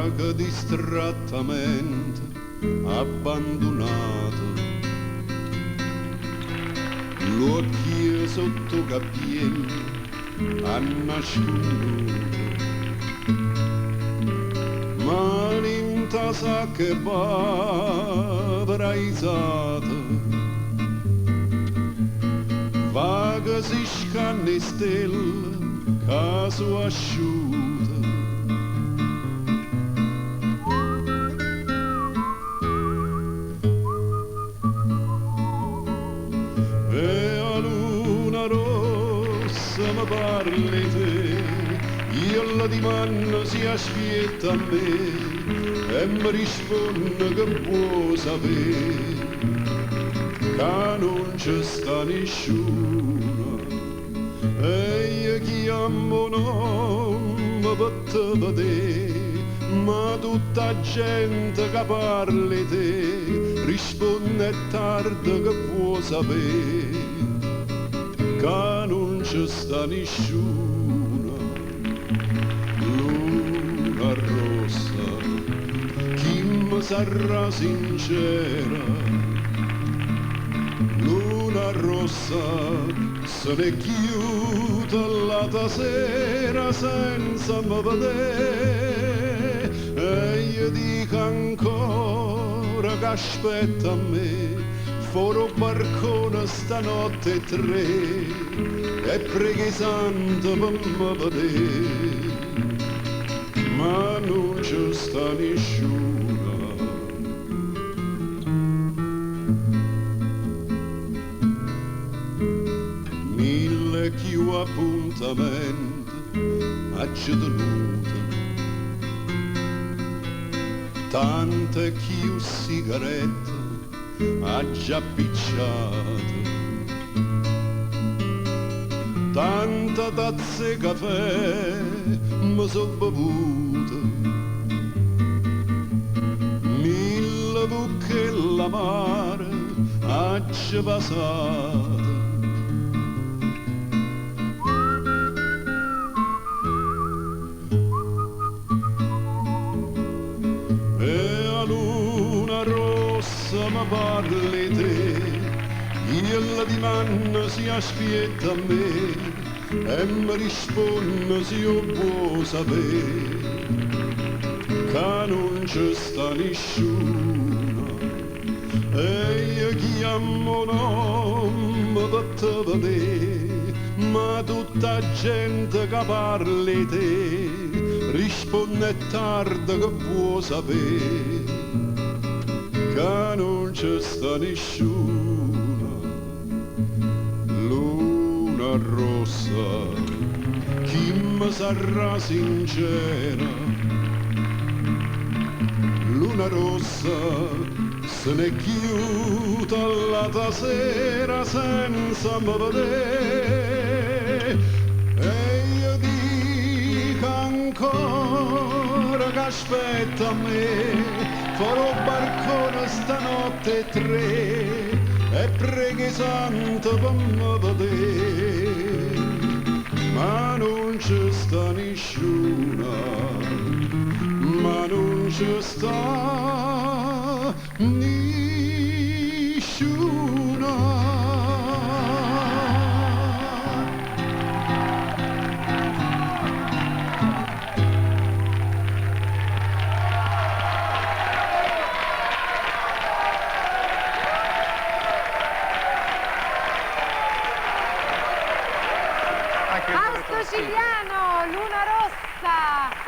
vaga distrattamente abbandonato, l'occhio sotto cappiello ha nasconduto, mani in tasa che va braisata, vaga si scanne stelle caso asciutta. E a luna rossa mi parli te, io la dimanda si aspetta a me e mi risponde che può sapere che non c'è sta nessuno e io chiamo nome per te vedere, ma tutta gente che parli te risponde tardi che può sapere che non c'è sta nessuno. Luna rossa, chi mi sarà sincera, luna rossa, se ne chiude la sera senza me vedere e io dico ancora che aspetta a me fuori barcone stanotte 3 e preghi santo per me vedere, ma non c'è sta nessuno. Mille più appuntamenti ha tenuto, tante più sigarette ha già picciato, tanta tazze caffè mi so bevuto, mille buche l'amare ha già passato. E a luna rossa mi parli te, io la dimanda si aspetta a me e mi risponde se io può sapere che non c'è sta nessuno e io chiamo nome per te vedere, ma tutta gente che parli te risponde tardi che può sapere che non c'è sta nessuno. Luna rossa, chi mi sarà sincera, luna rossa, se ne chiude la sera senza me vedere e io dico ancora che aspetta a me farò barcone stanotte 3 e preghi santo per me vedere, ma non c'è sta nessuno, ma non c'è sta nessuno. Fausto Cigliano, Luna rossa.